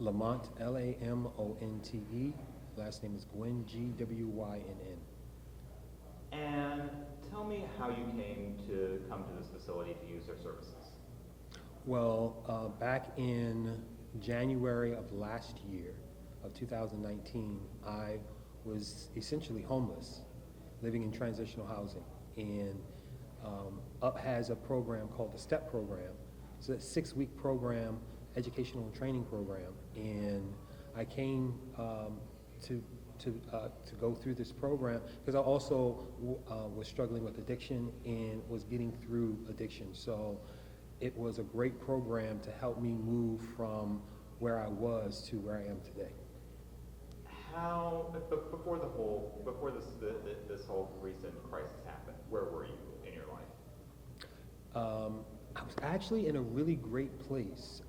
Lamonte, Lamonte. Last name is Gwynn, Gwynn. And tell me how you came to come to this facility to use their services. Well, back in January of last year, of 2019, I was essentially homeless, living in transitional housing. And UP has a program called the STEP program. It's a 6-week program, educational and training program. And I came to go through this program because I also was struggling with addiction and was getting through addiction. So it was a great program to help me move from where I was to where I am today. How, before this whole recent crisis happened, where were you in your life? I was actually in a really great place.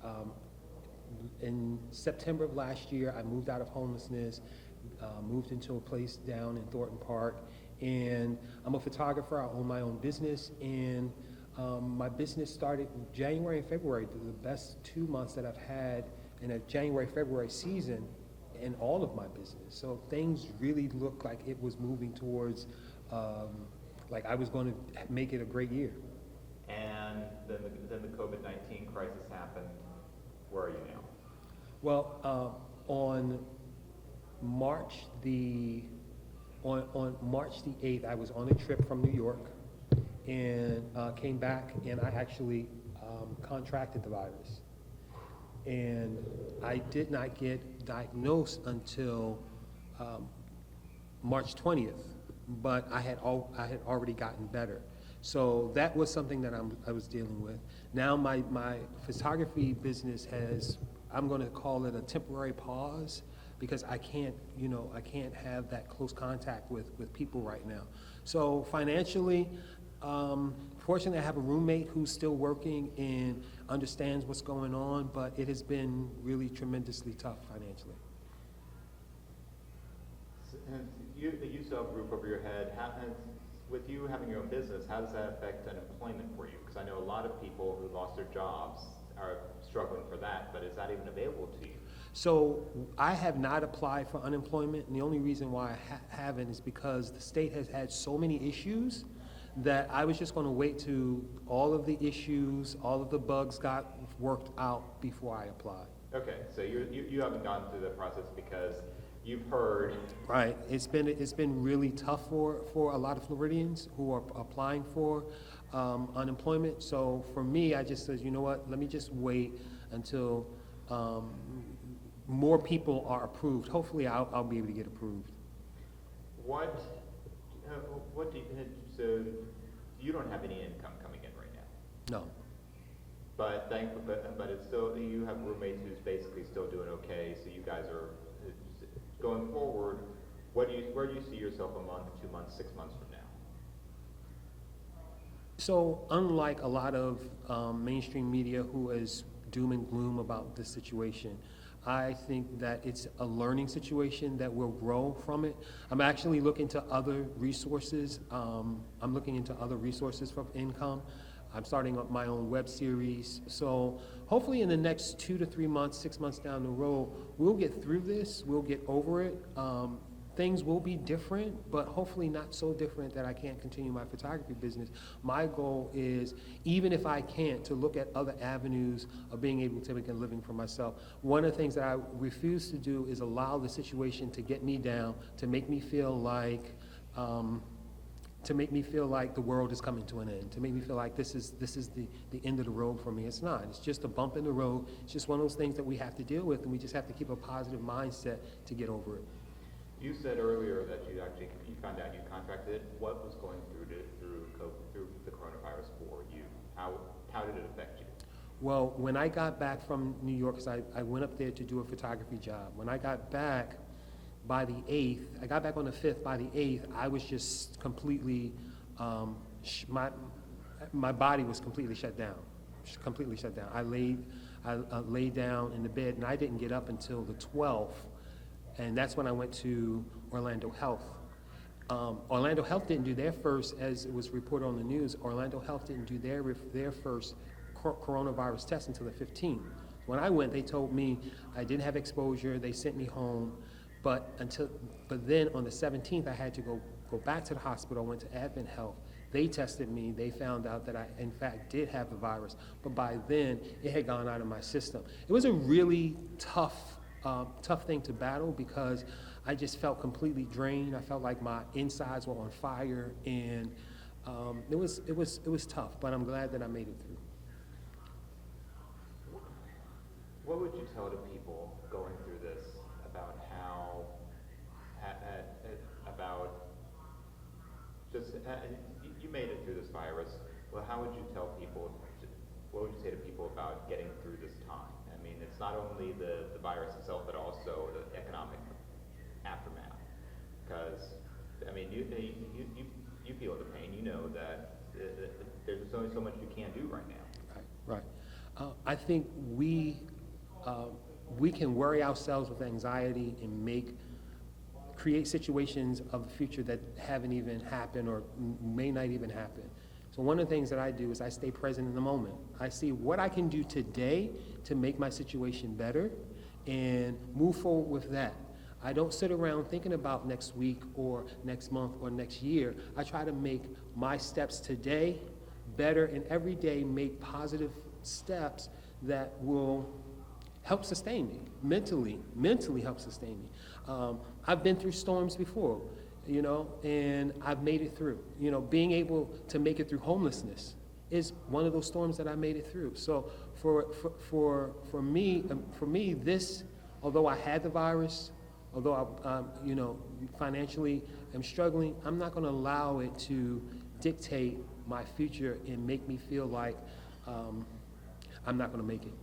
In September of last year, I moved out of homelessness, moved into a place down in Thornton Park, and I'm a photographer. I own my own business, and my business started January and February, the best 2 months that I've had in a January-February season in all of my business. So things really looked like it was moving towards, like I was going to make it a great year. And then the COVID-19 crisis happened. Where are you now? Well, on March the 8th, I was on a trip from New York and came back, and I actually contracted the virus. And I did not get diagnosed until March 20th, but I had already gotten better. So that was something that I was dealing with. Now my photography business has, I'm going to call it a temporary pause, because I can't have that close contact with people right now. So financially, fortunately I have a roommate who's still working and understands what's going on, but it has been really tremendously tough financially. And you still have a roof over your head. With you having your own business, how does that affect unemployment for you? Because I know a lot of people who lost their jobs are struggling for that, but is that even available to you? So I have not applied for unemployment, and the only reason why I haven't is because the state has had so many issues that I was just going to wait till all of the issues, all of the bugs got worked out before I applied. Okay, so you haven't gone through the process because you've heard. Right. It's been really tough for a lot of Floridians who are applying for unemployment. So for me, I just said, you know what? Let me just wait until more people are approved. Hopefully, I'll be able to get approved. What do you, so you don't have any income coming in right now? No. But it's still, you have roommates who's basically still doing okay. So you guys are going forward. Where do you see yourself a month, 2 months, 6 months from now? So unlike a lot of mainstream media who is doom and gloom about this situation, I think that it's a learning situation that will grow from it. I'm actually looking to other resources. I'm looking into other resources for income. I'm starting up my own web series. So hopefully in the next 2 to 3 months, 6 months down the road, we'll get through this, we'll get over it. Things will be different, but hopefully not so different that I can't continue my photography business. My goal is, even if I can't, to look at other avenues of being able to make a living for myself. One of the things that I refuse to do is allow the situation to get me down, to make me feel like the world is coming to an end, to make me feel like this is the end of the road for me. It's not. It's just a bump in the road. It's just one of those things that we have to deal with, and we just have to keep a positive mindset to get over it. You said earlier that you found out you contracted it. What was going through the coronavirus for you? How did it affect you? Well, when I got back from New York, because I went up there to do a photography job. When I got back by the 8th, I got back on the 5th, by the 8th, I was just completely, my body was completely shut down. I laid down in the bed, and I didn't get up until the 12th. And that's when I went to Orlando Health. Orlando Health didn't do their first, as it was reported on the news, Orlando Health didn't do their first coronavirus test until the 15th. When I went, they told me I didn't have exposure, they sent me home, but then on the 17th, I had to go back to the hospital. I went to Advent Health. They tested me, they found out that I, in fact, did have the virus, but by then, it had gone out of my system. It was a really tough thing to battle because I just felt completely drained. I felt like my insides were on fire, and it was tough, but I'm glad that I made it through. What would you tell to people going through this about how, about just, you made it through this virus. Well, how would you tell people, what would you say to people about getting through this time? I mean, it's not only the virus itself, but also the economic aftermath. Because, I mean, you feel the pain. You know that there's only so much you can do right now. Right. I think we can worry ourselves with anxiety and create situations of the future that haven't even happened or may not even happen. So one of the things that I do is I stay present in the moment. I see what I can do today to make my situation better and move forward with that. I don't sit around thinking about next week or next month or next year. I try to make my steps today better and every day make positive steps that will help sustain me, mentally help sustain me. I've been through storms before, and I've made it through. Being able to make it through homelessness is one of those storms that I made it through. So for me, this, although I had the virus, although I, financially am struggling, I'm not going to allow it to dictate my future and make me feel like I'm not going to make it.